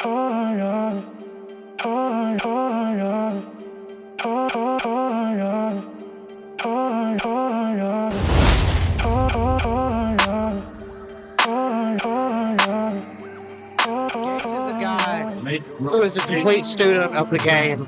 Who is a complete student of the game.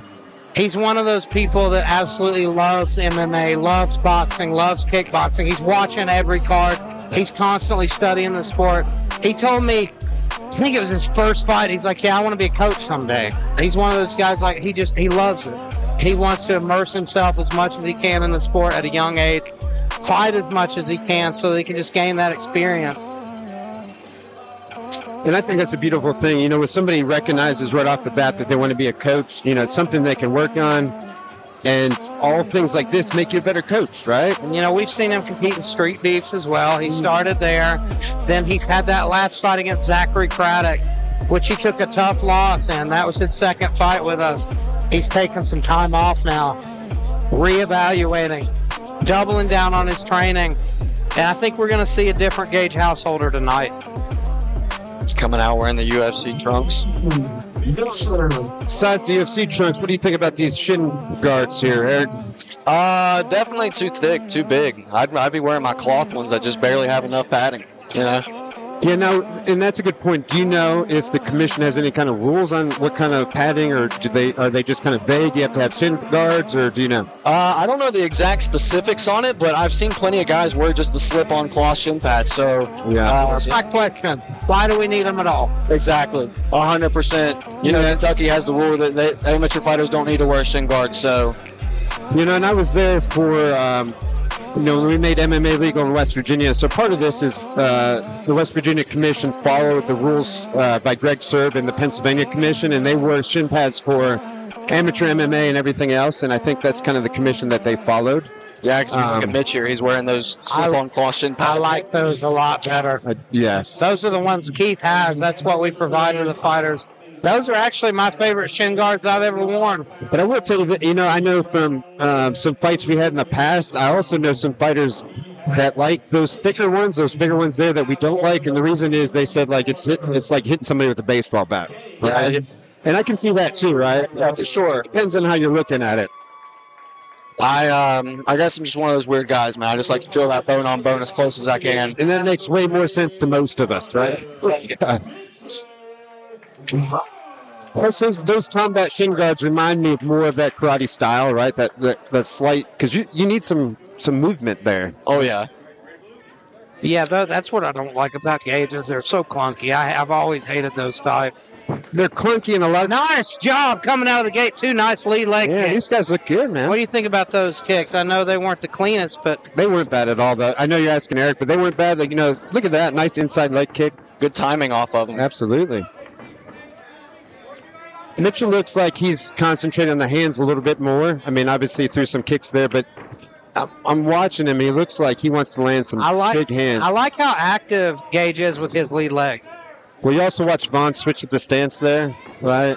He's one of those people that absolutely loves MMA, loves boxing, loves kickboxing. He's watching every card. He's constantly studying the sport. He told me, I think it was his first fight, he's like, yeah, I want to be a coach someday. He's one of those guys, like, he loves it. He wants to immerse himself as much as he can in the sport at a young age, fight as much as he can so that he can just gain that experience. And I think that's a beautiful thing. You know, when somebody recognizes right off the bat that they want to be a coach, you know, it's something they can work on. And all things like this make you a better coach, right? And, you know, we've seen him compete in street beefs as well. He started there. Then he had that last fight against Zachary Craddock, which he took a tough loss in. That was his second fight with us. He's taken some time off now, reevaluating, doubling down on his training. And I think we're going to see a different Gage householder tonight. Coming out wearing the UFC trunks. Besides the UFC trunks, what do you think about these shin guards here, Eric? Definitely too thick, too big. I'd be wearing my cloth ones that just barely have enough padding, you know? Yeah, no, and that's a good point. Do you know if the commission has any kind of rules on what kind of padding, or are they just kind of vague? You have to have shin guards, or do you know? I don't know the exact specifics on it, but I've seen plenty of guys wear just the slip-on cloth shin pad. So, yeah. My question: why do we need them at all? Exactly, 100%. You know, Kentucky has the rule that amateur fighters don't need to wear shin guards. So, you know, and I was there for. You know, when we made MMA legal in West Virginia, so part of this is the West Virginia Commission followed the rules by Greg Serb and the Pennsylvania Commission, and they wore shin pads for amateur MMA and everything else, and I think that's kind of the commission that they followed. Yeah, because look at Mitch here. He's wearing those slip-on cloth shin pads. I like those a lot better. Yes. Those are the ones Keith has. That's what we provide to the fighters. Those are actually my favorite shin guards I've ever worn. But I will tell you that, you know, I know from some fights we had in the past, I also know some fighters that like those thicker ones, those bigger ones there that we don't like. And the reason is they said, like, it's like hitting somebody with a baseball bat. Right? Yeah. And I can see that too, right? Yeah, for sure. Depends on how you're looking at it. I guess I'm just one of those weird guys, man. I just like to feel that bone on bone as close as I can. And that makes way more sense to most of us, right? Yeah. Those combat shin guards remind me more of that karate style, right? That slight, because you need some movement there. Oh yeah, yeah. That's what I don't like about Gages. They're so clunky. I've always hated those type. They're clunky and a lot. Nice job coming out of the gate. 2 nice lead leg kicks. These guys look good, man. What do you think about those kicks? I know they weren't the cleanest, but they weren't bad at all. Though I know you're asking Eric, but they weren't bad. Like, you know, look at that nice inside leg kick. Good timing off of them. Absolutely. Mitchell looks like he's concentrating on the hands a little bit more. I mean, obviously threw some kicks there, but I'm watching him. He looks like he wants to land some big hands. I like how active Gage is with his lead leg. Well, you also watch Vaughn switch up the stance there, right?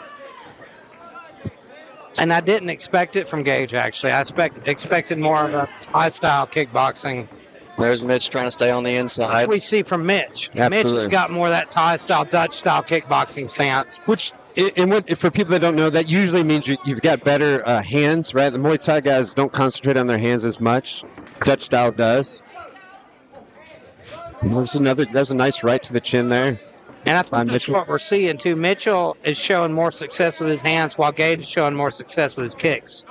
And I didn't expect it from Gage, actually. I expected more of a high-style kickboxing. There's Mitch trying to stay on the inside. That's what we see from Mitch. Absolutely. Mitch has got more of that Thai-style, Dutch-style kickboxing stance. Which, and what, for people that don't know, that usually means you've got better hands, right? The Muay Thai guys don't concentrate on their hands as much. Dutch-style does. There's a nice right to the chin there. And I think that's what we're seeing, too. Mitchell is showing more success with his hands, while Gage is showing more success with his kicks.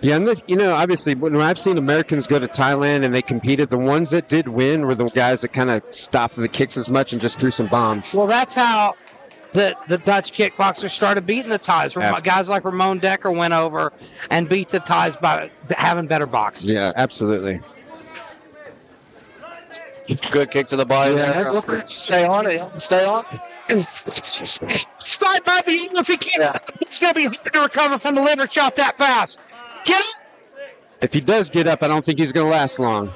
Yeah, and you know, obviously, when I've seen Americans go to Thailand and they competed, the ones that did win were the guys that kind of stopped the kicks as much and just threw some bombs. Well, that's how the Dutch kickboxers started beating the Thais. Absolutely. Guys like Ramon Decker went over and beat the Thais by having better boxing. Yeah, absolutely. Good kick to the body there. Stay on it. Stay on it. Slide by me if he can. Yeah. It's going to be hard to recover from the liver shot that fast. Get up. If he does get up, I don't think he's going to last long.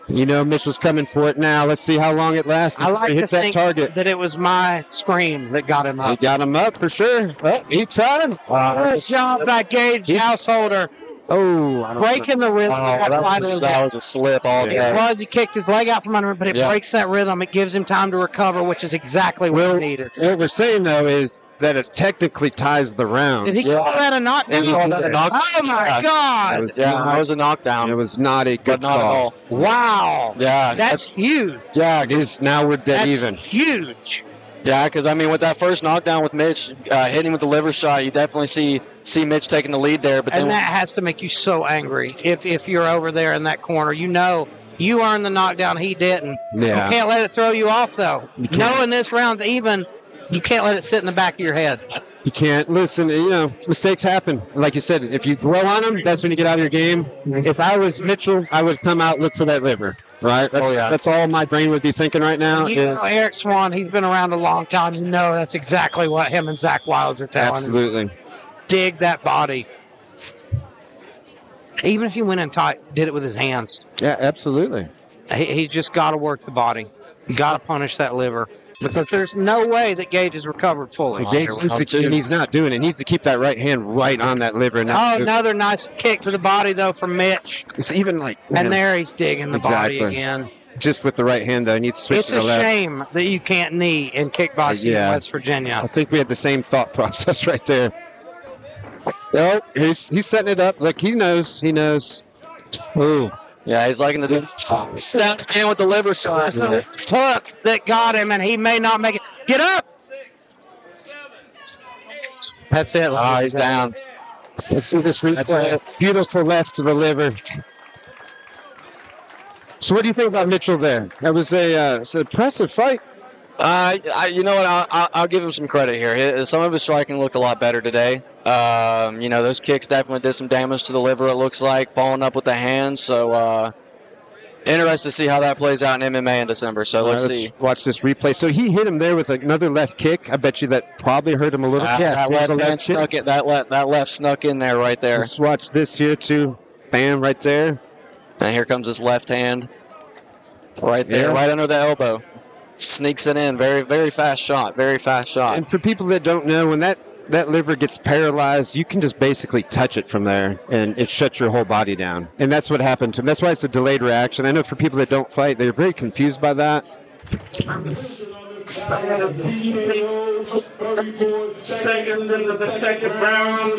You know, Mitchell's coming for it now. Let's see how long it lasts. I like to think that it was my scream that got him up. He got him up for sure. Well, he tried. Good job by Gage householder. Oh, I don't breaking the rhythm. Oh, that was a slip all day. It was. He kicked his leg out from under him, but it Yeah. breaks that rhythm. It gives him time to recover, which is exactly what he needed. What we're saying, though, is that it technically ties the round. Did he call that a knockdown? He called that a knockdown. Oh, my God. It was It was a knockdown. It was not a good But not at call. all. Wow. Yeah. That's huge. Yeah, It is, now we're dead That's even. huge. yeah, because I mean, with that first knockdown with Mitch, hitting with the liver shot, you definitely see Mitch taking the lead there. But And then, that has to make you so angry if you're over there in that corner. You know you earned the knockdown. He didn't. Yeah. You can't let it throw you off, though. can't. Knowing this round's even, you can't let it sit in the back of your head. You can't. Listen, mistakes happen. Like you said, if you dwell on them, that's when you get out of your game. If I was Mitchell, I would come out, look for that liver. Right? That's all my brain would be thinking right now. You know, Eric Swan, he's been around a long time. You know that's exactly what him and Zach Wilds are telling him. Absolutely. Dig that body. Even if he went in tight, did it with his hands. Yeah, absolutely. He just got to work the body. You got to punish that liver. Because there's no way that Gage has recovered fully. Gage and he's not doing it. He needs to keep that right hand right on that liver. And Another nice kick to the body, though, from Mitch. It's even like... And there he's digging the body Exactly. again. Just with the right hand, though. He needs to switch It's to a the left. shame that you can't knee in kickboxing in West Virginia. I think we had the same thought process right there. Oh, he's setting it up. Look, he knows. He knows. Ooh. yeah, he's liking to do step in with the liver shot. Hook that got him, and he may not make it. Get up! That's it. Oh, he's down. Let's see this replay. Beautiful left to the liver. So what do you think about Mitchell there? That was it's an impressive fight. You know what? I'll give him some credit here. Some of his striking looked a lot better today. Those kicks definitely did some damage to the liver, it looks like, following up with the hands. So, interested to see how that plays out in MMA in December. So, let's see. Watch this replay. So, he hit him there with another left kick. I bet you that probably hurt him a little. That left snuck in there right there. Let's watch this here, too. Bam, right there. And here comes his left hand. Right there, right under the elbow. Sneaks it in. Very, very fast shot. Very fast shot. And for people that don't know, when that liver gets paralyzed, you can just basically touch it from there, and it shuts your whole body down. And that's what happened to him. That's why it's a delayed reaction. I know for people that don't fight, they're very confused by that. 34 seconds into the second round.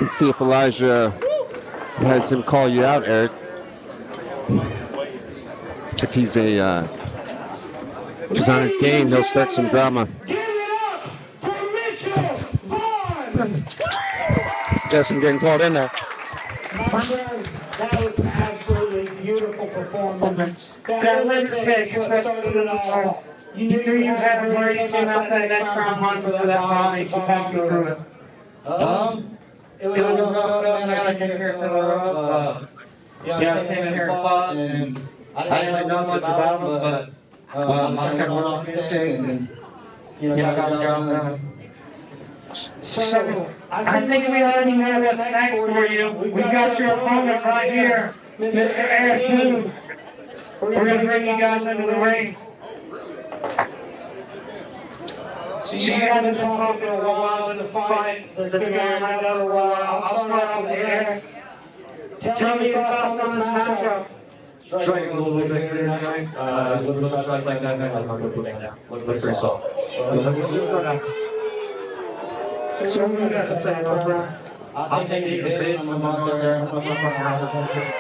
Let's see if Elijah has him call you out, Eric. If he's on his game, he'll start some drama. Give it up for Mitchel Vaughn. Justin getting called in there. That was an absolutely beautiful performance. That liver kick is what started it all. You knew you had it where you came out that next round hunting for that body, so talk me through it. It was a rough going down. I came here for the rough. I came in here and fought, and I didn't really know much about them, but I kept working on anything, and I got the job done. So, I think we already know what's next for you. We got your opponent right here, Mr. Eric Boone. We're going to bring you guys into the ring. So you guys have been talking a while in the fight. That's been going on a while. I'll start off with Eric. Tell me your thoughts on this matchup. Striking a little bit bigger tonight. A little bit of shots like that. I'm going to put it down. Look pretty soft. So what do you got to say, bro? I think he can beat him. I'm out there. I'm not going to have a country.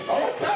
Okay.